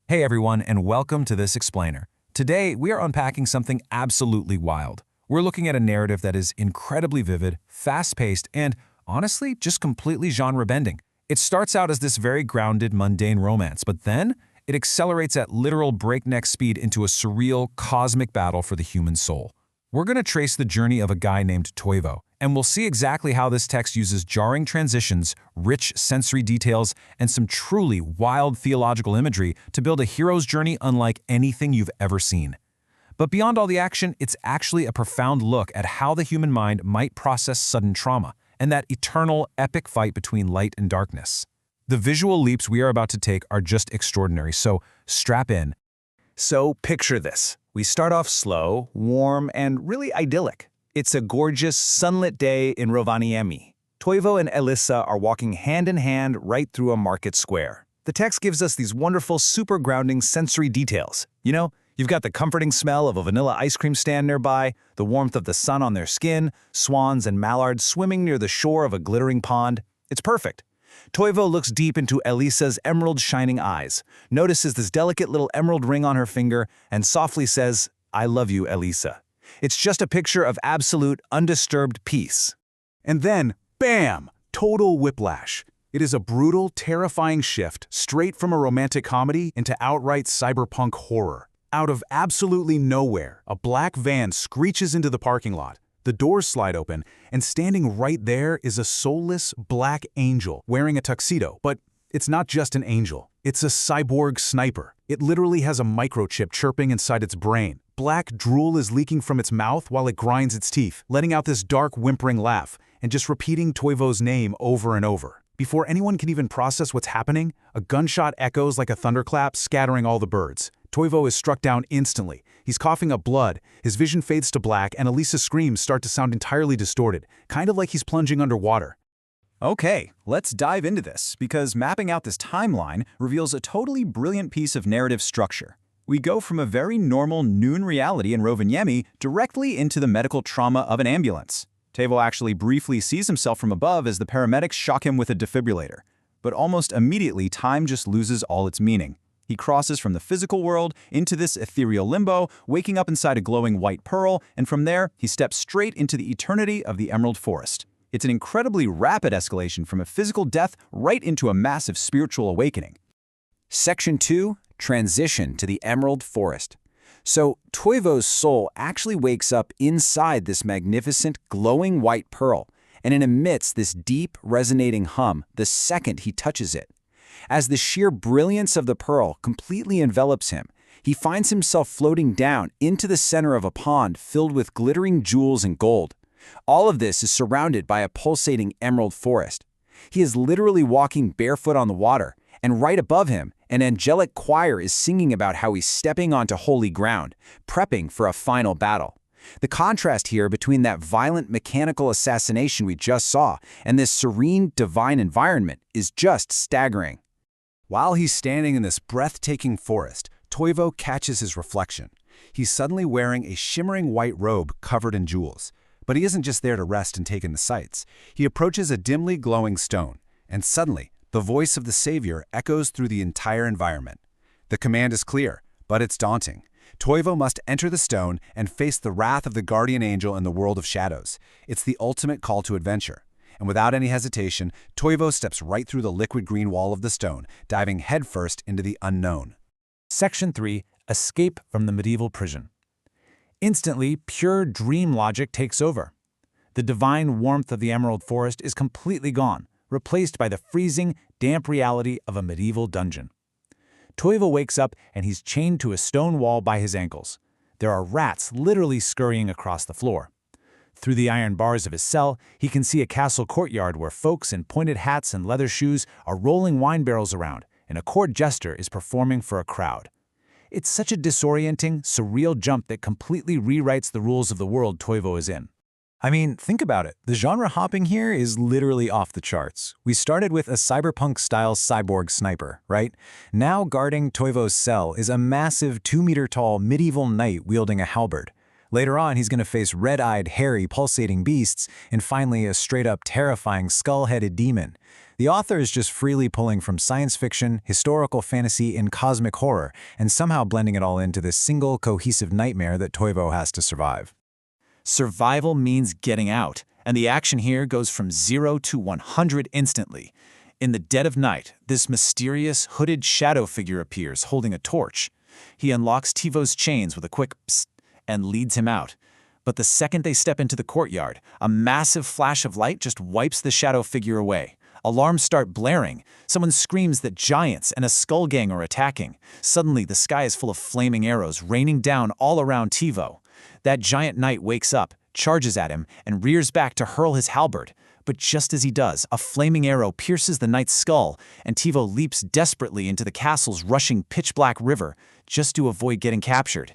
Hey everyone, and welcome to this explainer. Today, we are unpacking something absolutely wild. We're looking at a narrative that is incredibly vivid, fast-paced, and, honestly, just completely genre-bending. It starts out as this very grounded, mundane romance, but then it accelerates at literal breakneck speed into a surreal, cosmic battle for the human soul. We're going to trace the journey of a guy named Toivo, and we'll see exactly how this text uses jarring transitions, rich sensory details, and some truly wild theological imagery to build a hero's journey unlike anything you've ever seen. But beyond all the action, it's actually a profound look at how the human mind might process sudden trauma, and that eternal, epic fight between light and darkness. The visual leaps we are about to take are just extraordinary, so strap in. So picture this. We start off slow, warm, and really idyllic. It's a gorgeous, sunlit day in Rovaniemi. Toivo and Elisa are walking hand in hand right through a market square. The text gives us these wonderful, super grounding sensory details. You've got the comforting smell of a vanilla ice cream stand nearby, the warmth of the sun on their skin, swans and mallards swimming near the shore of a glittering pond. It's perfect. Toivo looks deep into Elisa's emerald shining eyes, notices this delicate little emerald ring on her finger, and softly says, "I love you, Elisa." It's just a picture of absolute, undisturbed peace. And then, bam! Total whiplash. It is a brutal, terrifying shift straight from a romantic comedy into outright cyberpunk horror. Out of absolutely nowhere, a black van screeches into the parking lot. The doors slide open, and standing right there is a soulless black angel wearing a tuxedo. But it's not just an angel. It's a cyborg sniper. It literally has a microchip chirping inside its brain. Black drool is leaking from its mouth while it grinds its teeth, letting out this dark, whimpering laugh, and just repeating Toivo's name over and over. Before anyone can even process what's happening, a gunshot echoes like a thunderclap, scattering all the birds. Toivo is struck down instantly. He's coughing up blood, his vision fades to black, and Elisa's screams start to sound entirely distorted, kind of like he's plunging underwater. Okay, let's dive into this, because mapping out this timeline reveals a totally brilliant piece of narrative structure. We go from a very normal noon reality in Rovaniemi directly into the medical trauma of an ambulance. Toivo actually briefly sees himself from above as the paramedics shock him with a defibrillator. But almost immediately, time just loses all its meaning. He crosses from the physical world into this ethereal limbo, waking up inside a glowing white pearl, and from there, he steps straight into the eternity of the Emerald Forest. It's an incredibly rapid escalation from a physical death right into a massive spiritual awakening. Section 2. Transition to the Emerald Forest. So, Toivo's soul actually wakes up inside this magnificent, glowing white pearl, and it emits this deep, resonating hum the second he touches it. As the sheer brilliance of the pearl completely envelops him, he finds himself floating down into the center of a pond filled with glittering jewels and gold. All of this is surrounded by a pulsating emerald forest. He is literally walking barefoot on the water, and right above him, an angelic choir is singing about how he's stepping onto holy ground, prepping for a final battle. The contrast here between that violent mechanical assassination we just saw and this serene, divine environment is just staggering. While he's standing in this breathtaking forest, Toivo catches his reflection. He's suddenly wearing a shimmering white robe covered in jewels. But he isn't just there to rest and take in the sights. He approaches a dimly glowing stone, and suddenly, the voice of the Savior echoes through the entire environment. The command is clear, but it's daunting. Toivo must enter the stone and face the wrath of the guardian angel in the world of shadows. It's the ultimate call to adventure. And without any hesitation, Toivo steps right through the liquid green wall of the stone, diving headfirst into the unknown. Section 3. Escape from the medieval prison. Instantly, pure dream logic takes over. The divine warmth of the Emerald Forest is completely gone, replaced by the freezing, damp reality of a medieval dungeon. Toivo wakes up and he's chained to a stone wall by his ankles. There are rats literally scurrying across the floor. Through the iron bars of his cell, he can see a castle courtyard where folks in pointed hats and leather shoes are rolling wine barrels around, and a court jester is performing for a crowd. It's such a disorienting, surreal jump that completely rewrites the rules of the world Toivo is in. I mean, think about it. The genre hopping here is literally off the charts. We started with a cyberpunk-style cyborg sniper, right? Now guarding Toivo's cell is a massive 2-meter-tall medieval knight wielding a halberd. Later on, he's going to face red-eyed, hairy, pulsating beasts, and finally a straight-up terrifying skull-headed demon. The author is just freely pulling from science fiction, historical fantasy, and cosmic horror, and somehow blending it all into this single, cohesive nightmare that Toivo has to survive. Survival means getting out, and the action here goes from 0 to 100 instantly. In the dead of night, this mysterious, hooded shadow figure appears, holding a torch. He unlocks Toivo's chains with a quick psst and leads him out. But the second they step into the courtyard, a massive flash of light just wipes the shadow figure away. Alarms start blaring. Someone screams that giants and a skull gang are attacking. Suddenly, the sky is full of flaming arrows raining down all around Toivo. That giant knight wakes up, charges at him, and rears back to hurl his halberd. But just as he does, a flaming arrow pierces the knight's skull, and Toivo leaps desperately into the castle's rushing pitch-black river, just to avoid getting captured.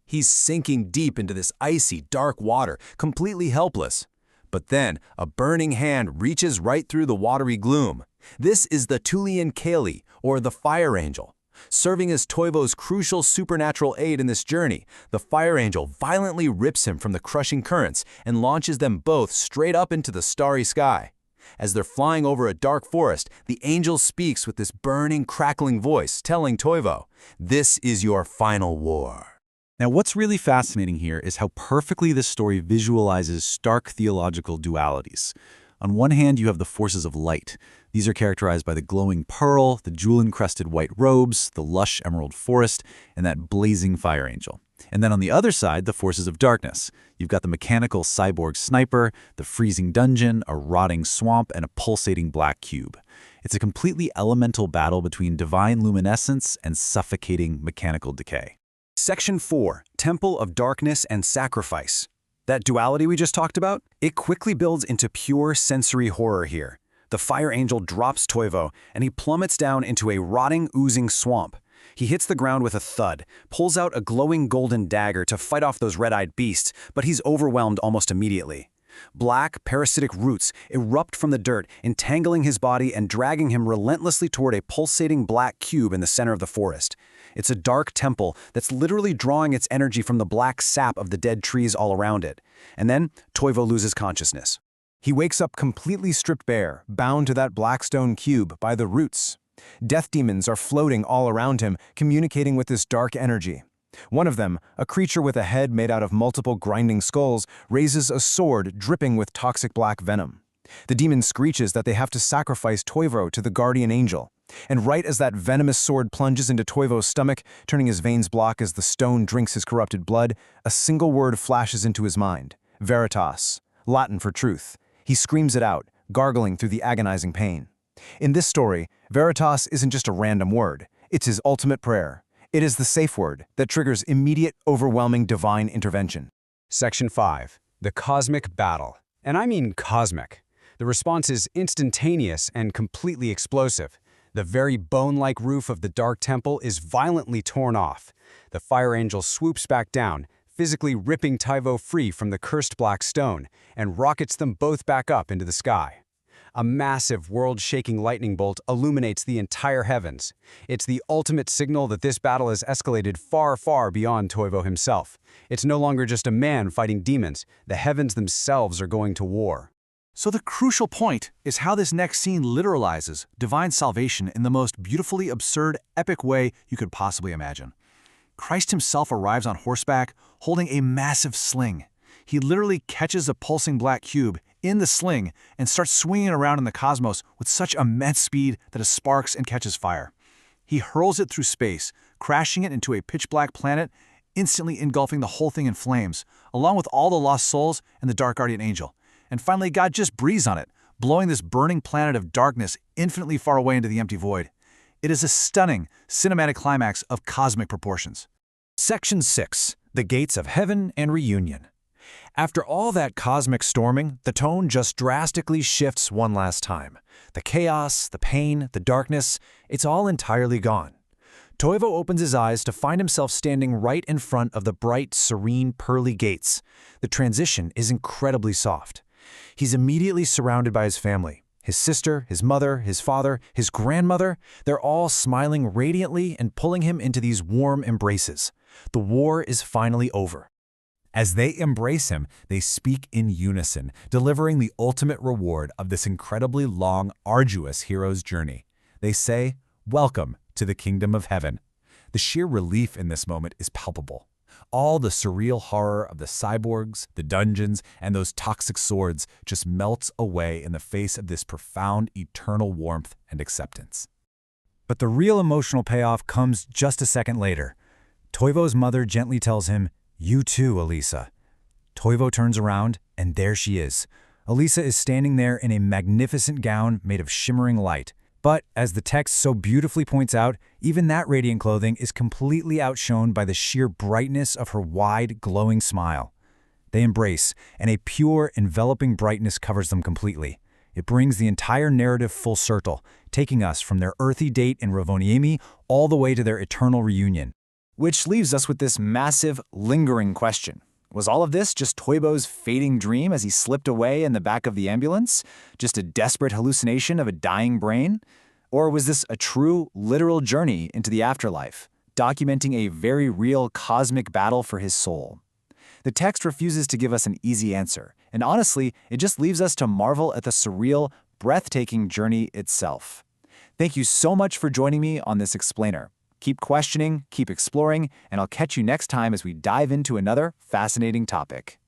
He's sinking deep into this icy, dark water, completely helpless. But then, a burning hand reaches right through the watery gloom. This is the Tulian Kali, or the Fire Angel. Serving as Toivo's crucial supernatural aid in this journey, the Fire Angel violently rips him from the crushing currents and launches them both straight up into the starry sky. As they're flying over a dark forest, the angel speaks with this burning, crackling voice, telling Toivo, "This is your final war." Now, what's really fascinating here is how perfectly this story visualizes stark theological dualities. On one hand, you have the forces of light. These are characterized by the glowing pearl, the jewel-encrusted white robes, the lush emerald forest, and that blazing fire angel. And then on the other side, the forces of darkness. You've got the mechanical cyborg sniper, the freezing dungeon, a rotting swamp, and a pulsating black cube. It's a completely elemental battle between divine luminescence and suffocating mechanical decay. Section 4, Temple of Darkness and Sacrifice. That duality we just talked about, it quickly builds into pure sensory horror here. The Fire Angel drops Toivo, and he plummets down into a rotting, oozing swamp. He hits the ground with a thud, pulls out a glowing golden dagger to fight off those red-eyed beasts, but he's overwhelmed almost immediately. Black, parasitic roots erupt from the dirt, entangling his body and dragging him relentlessly toward a pulsating black cube in the center of the forest. It's a dark temple that's literally drawing its energy from the black sap of the dead trees all around it. And then Toivo loses consciousness. He wakes up completely stripped bare, bound to that black stone cube by the roots. Death demons are floating all around him, communicating with this dark energy. One of them, a creature with a head made out of multiple grinding skulls, raises a sword dripping with toxic black venom. The demon screeches that they have to sacrifice Toivo to the guardian angel. And right as that venomous sword plunges into Toivo's stomach, turning his veins black as the stone drinks his corrupted blood, a single word flashes into his mind: Veritas, Latin for truth. He screams it out, gargling through the agonizing pain. In this story, Veritas isn't just a random word. It's his ultimate prayer. It is the safe word that triggers immediate, overwhelming divine intervention. Section 5. The Cosmic Battle. And I mean cosmic. The response is instantaneous and completely explosive. The very bone-like roof of the Dark Temple is violently torn off. The Fire Angel swoops back down, physically ripping Toivo free from the cursed black stone, and rockets them both back up into the sky. A massive, world-shaking lightning bolt illuminates the entire heavens. It's the ultimate signal that this battle has escalated far, far beyond Toivo himself. It's no longer just a man fighting demons. The heavens themselves are going to war. So the crucial point is how this next scene literalizes divine salvation in the most beautifully absurd, epic way you could possibly imagine. Christ himself arrives on horseback, holding a massive sling. He literally catches a pulsing black cube in the sling and starts swinging it around in the cosmos with such immense speed that it sparks and catches fire. He hurls it through space, crashing it into a pitch-black planet, instantly engulfing the whole thing in flames, along with all the lost souls and the Dark Guardian Angel. And finally, God just breathes on it, blowing this burning planet of darkness infinitely far away into the empty void. It is a stunning, cinematic climax of cosmic proportions. Section 6. The Gates of Heaven and Reunion. After all that cosmic storming, the tone just drastically shifts one last time. The chaos, the pain, the darkness, it's all entirely gone. Toivo opens his eyes to find himself standing right in front of the bright, serene, pearly gates. The transition is incredibly soft. He's immediately surrounded by his family. His sister, his mother, his father, his grandmother, they're all smiling radiantly and pulling him into these warm embraces. The war is finally over. As they embrace him, they speak in unison, delivering the ultimate reward of this incredibly long, arduous hero's journey. They say, "Welcome to the kingdom of heaven." The sheer relief in this moment is palpable. All the surreal horror of the cyborgs, the dungeons, and those toxic swords just melts away in the face of this profound, eternal warmth and acceptance. But the real emotional payoff comes just a second later. Toivo's mother gently tells him, "You too, Elisa." Toivo turns around, and there she is. Elisa is standing there in a magnificent gown made of shimmering light. But, as the text so beautifully points out, even that radiant clothing is completely outshone by the sheer brightness of her wide, glowing smile. They embrace, and a pure, enveloping brightness covers them completely. It brings the entire narrative full circle, taking us from their earthy date in Rovaniemi all the way to their eternal reunion. Which leaves us with this massive, lingering question. Was all of this just Toivo's fading dream as he slipped away in the back of the ambulance? Just a desperate hallucination of a dying brain? Or was this a true, literal journey into the afterlife, documenting a very real cosmic battle for his soul? The text refuses to give us an easy answer, and honestly, it just leaves us to marvel at the surreal, breathtaking journey itself. Thank you so much for joining me on this explainer. Keep questioning, keep exploring, and I'll catch you next time as we dive into another fascinating topic.